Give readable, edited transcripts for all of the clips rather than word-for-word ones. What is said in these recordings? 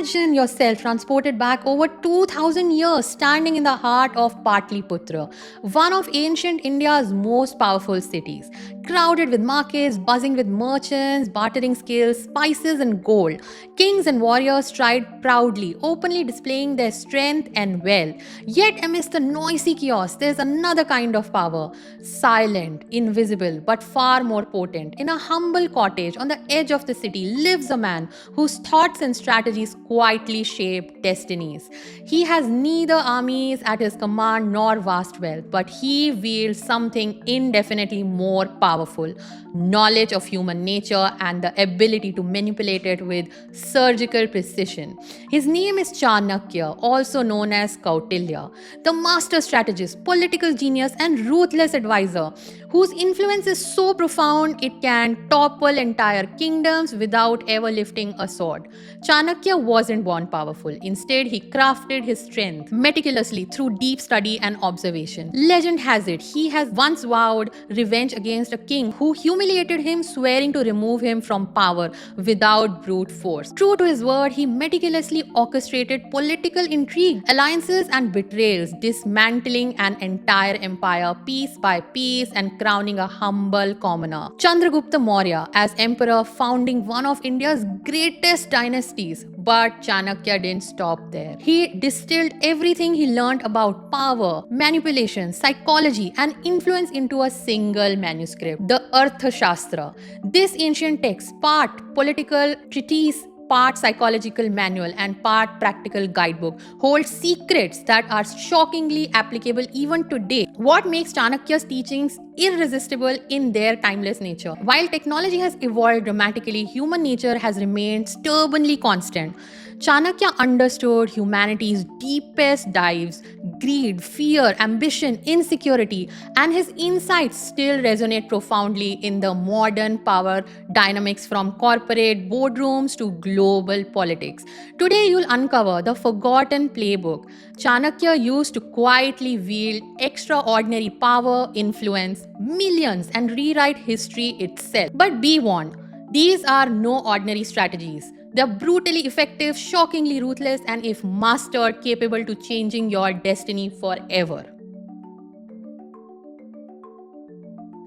Imagine yourself transported back over 2000 years, standing in the heart of Patliputra, one of ancient India's most powerful cities. Crowded with markets, buzzing with merchants, bartering skills, spices, and gold, kings and warriors stride proudly, openly displaying their strength and wealth. Yet, amidst the noisy chaos, there's another kind of power, silent, invisible, but far more potent. In a humble cottage on the edge of the city lives a man whose thoughts and strategies quietly shape destinies. He has neither armies at his command nor vast wealth, but he wields something indefinitely more powerful, knowledge of human nature and the ability to manipulate it with surgical precision. His name is Chanakya, also known as Kautilya, the master strategist, political genius, and ruthless advisor, whose influence is so profound it can topple entire kingdoms without ever lifting a sword. Chanakya wasn't born powerful. Instead, he crafted his strength meticulously through deep study and observation. Legend has it he has once vowed revenge against a king who humiliated him, swearing to remove him from power without brute force. True to his word, he meticulously orchestrated political intrigue, alliances, and betrayals, dismantling an entire empire piece by piece and crowning a humble commoner. Chandragupta Maurya as emperor, founding one of India's greatest dynasties. But Chanakya didn't stop there. He distilled everything he learned about power, manipulation, psychology, and influence into a single manuscript, the Arthashastra. This ancient text, part political treatise, part psychological manual, and part practical guidebook, holds secrets that are shockingly applicable even today. What makes Chanakya's teachings irresistible in their timeless nature? While technology has evolved dramatically, human nature has remained stubbornly constant. Chanakya understood humanity's deepest dives, greed, fear, ambition, insecurity, and his insights still resonate profoundly in the modern power dynamics from corporate boardrooms to global politics. Today, you'll uncover the forgotten playbook Chanakya used to quietly wield extraordinary power, influence millions, and rewrite history itself. But be warned, these are no ordinary strategies. They're brutally effective, shockingly ruthless, and if mastered, capable to changing your destiny forever.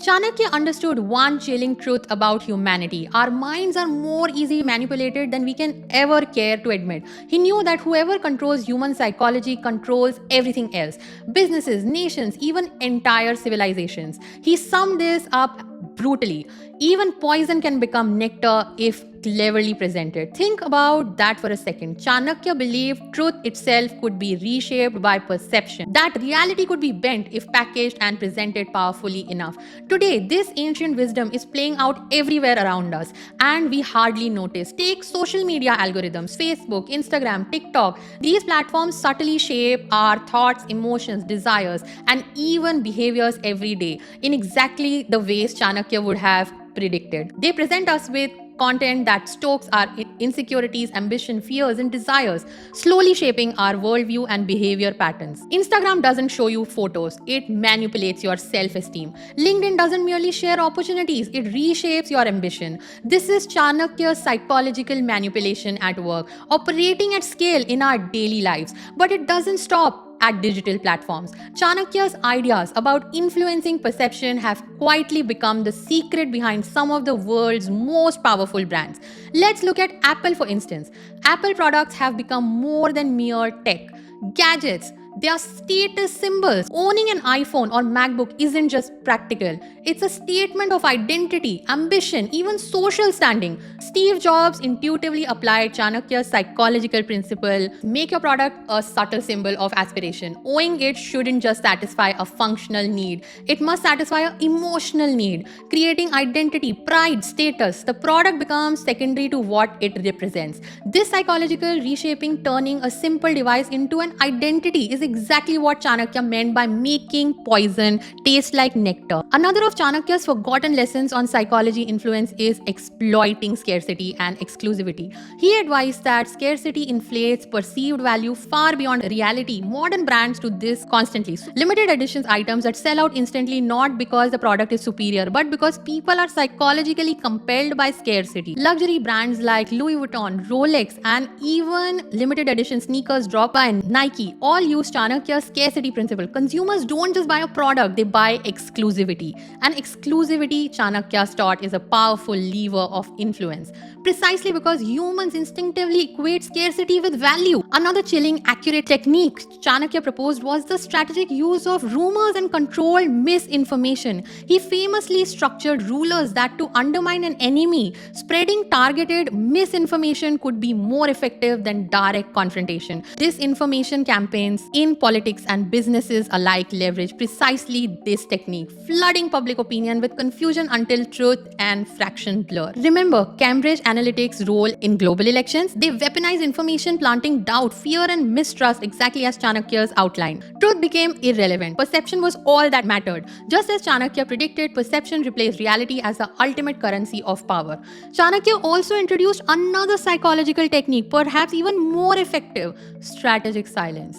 Chanakya understood one chilling truth about humanity. Our minds are more easily manipulated than we can ever care to admit. He knew that whoever controls human psychology controls everything else: businesses, nations, even entire civilizations. He summed this up brutally. Even poison can become nectar if cleverly presented. Think about that for a second. Chanakya believed truth itself could be reshaped by perception, that reality could be bent if packaged and presented powerfully enough. Today, this ancient wisdom is playing out everywhere around us, and we hardly notice. Take social media algorithms, Facebook, Instagram, TikTok. These platforms subtly shape our thoughts, emotions, desires, and even behaviors every day in exactly the ways Chanakya would have predicted. They present us with content that stokes our insecurities, ambition, fears, and desires, slowly shaping our worldview and behavior patterns. Instagram doesn't show you photos, it manipulates your self-esteem. LinkedIn doesn't merely share opportunities, it reshapes your ambition. This is Chanakya's psychological manipulation at work, operating at scale in our daily lives. But it doesn't stop at digital platforms. Chanakya's ideas about influencing perception have quietly become the secret behind some of the world's most powerful brands. Let's look at Apple, for instance. Apple products have become more than mere tech, gadgets. They are status symbols. Owning an iPhone or MacBook isn't just practical. It's a statement of identity, ambition, even social standing. Steve Jobs intuitively applied Chanakya's psychological principle: make your product a subtle symbol of aspiration. Owning it shouldn't just satisfy a functional need. It must satisfy an emotional need, creating identity, pride, status. The product becomes secondary to what it represents. This psychological reshaping, turning a simple device into an identity, is exactly what Chanakya meant by making poison taste like nectar. Another of Chanakya's forgotten lessons on psychology influence is exploiting scarcity and exclusivity. He advised that scarcity inflates perceived value far beyond reality. Modern brands do this constantly. Limited editions items that sell out instantly not because the product is superior, but because people are psychologically compelled by scarcity. Luxury brands like Louis Vuitton, Rolex, and even limited edition sneakers dropped by Nike all use Chanakya's scarcity principle. Consumers don't just buy a product, they buy exclusivity. And exclusivity, Chanakya's taught, is a powerful lever of influence. Precisely because humans instinctively equate scarcity with value. Another chilling, accurate technique Chanakya proposed was the strategic use of rumors and controlled misinformation. He famously structured rulers that to undermine an enemy, spreading targeted misinformation could be more effective than direct confrontation. Disinformation campaigns in politics and businesses alike leverage precisely this technique, flooding public opinion with confusion until truth and fraction blur. Remember Cambridge Analytica's role in global elections? They weaponized information, planting doubt, fear, and mistrust exactly as Chanakya's outlined. Truth became irrelevant. Perception was all that mattered. Just as Chanakya predicted, perception replaced reality as the ultimate currency of power. Chanakya also introduced another psychological technique, perhaps even more effective: strategic silence.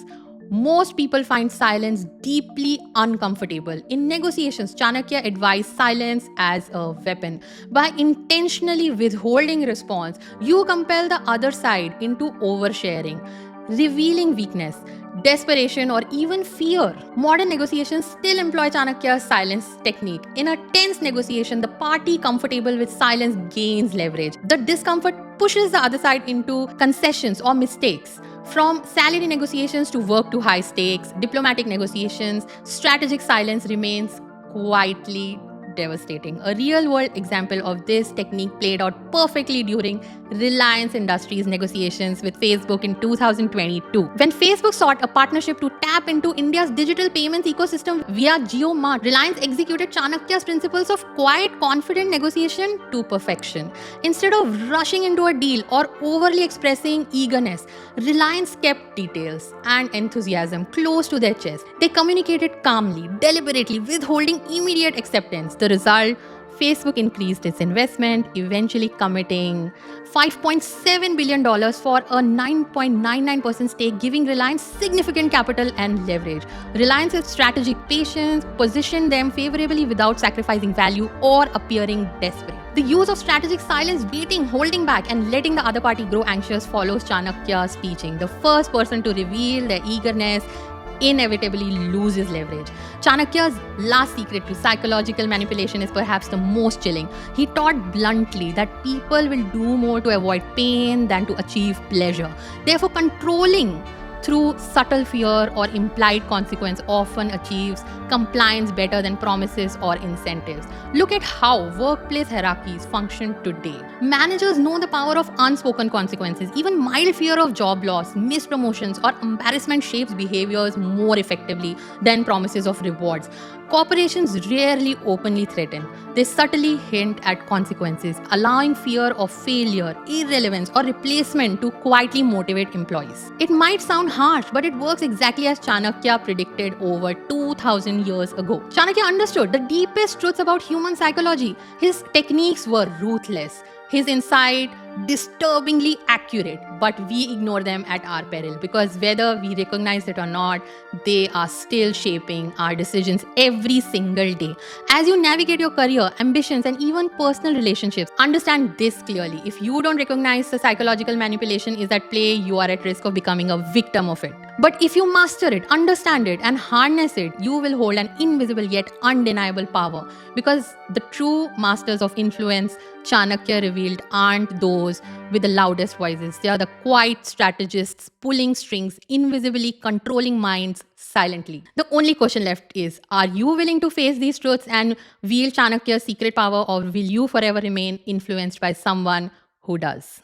Most people find silence deeply uncomfortable. In negotiations, Chanakya advised silence as a weapon. By intentionally withholding response, you compel the other side into oversharing, revealing weakness, desperation, or even fear. Modern negotiations still employ Chanakya's silence technique. In a tense negotiation, the party comfortable with silence gains leverage. The discomfort pushes the other side into concessions or mistakes. From salary negotiations to work to high stakes, diplomatic negotiations, strategic silence remains quietly devastating. A real-world example of this technique played out perfectly during Reliance Industries negotiations with Facebook in 2022. When Facebook sought a partnership to tap into India's digital payments ecosystem via JioMart, Reliance executed Chanakya's principles of quiet, confident negotiation to perfection. Instead of rushing into a deal or overly expressing eagerness, Reliance kept details and enthusiasm close to their chest. They communicated calmly, deliberately, withholding immediate acceptance. The result: Facebook increased its investment, eventually committing $5.7 billion for a 9.99% stake, giving Reliance significant capital and leverage. Reliance's strategic patience positioned them favorably without sacrificing value or appearing desperate. The use of strategic silence, waiting, holding back, and letting the other party grow anxious follows Chanakya's teaching. The first person to reveal their eagerness inevitably loses leverage. Chanakya's last secret to psychological manipulation is perhaps the most chilling. He taught bluntly that people will do more to avoid pain than to achieve pleasure. Therefore, controlling through subtle fear or implied consequence often achieves compliance better than promises or incentives. Look at how workplace hierarchies function today. Managers know the power of unspoken consequences. Even mild fear of job loss, missed promotions, or embarrassment shapes behaviors more effectively than promises of rewards. Corporations rarely openly threaten. They subtly hint at consequences, allowing fear of failure, irrelevance, or replacement to quietly motivate employees. It might sound harsh, but it works exactly as Chanakya predicted over 2000 years ago. Chanakya understood the deepest truths about human psychology. His techniques were ruthless, his insight disturbingly accurate, but we ignore them at our peril, because whether we recognize it or not, they are still shaping our decisions every single day. As you navigate your career, ambitions, and even personal relationships, understand this clearly: if you don't recognize the psychological manipulation is at play, you are at risk of becoming a victim of it. But if you master it, understand it, and harness it, you will hold an invisible yet undeniable power. Because the true masters of influence, Chanakya revealed, aren't those with the loudest voices. They are the quiet strategists pulling strings, invisibly controlling minds silently. The only question left is, are you willing to face these truths and wield Chanakya's secret power, or will you forever remain influenced by someone who does?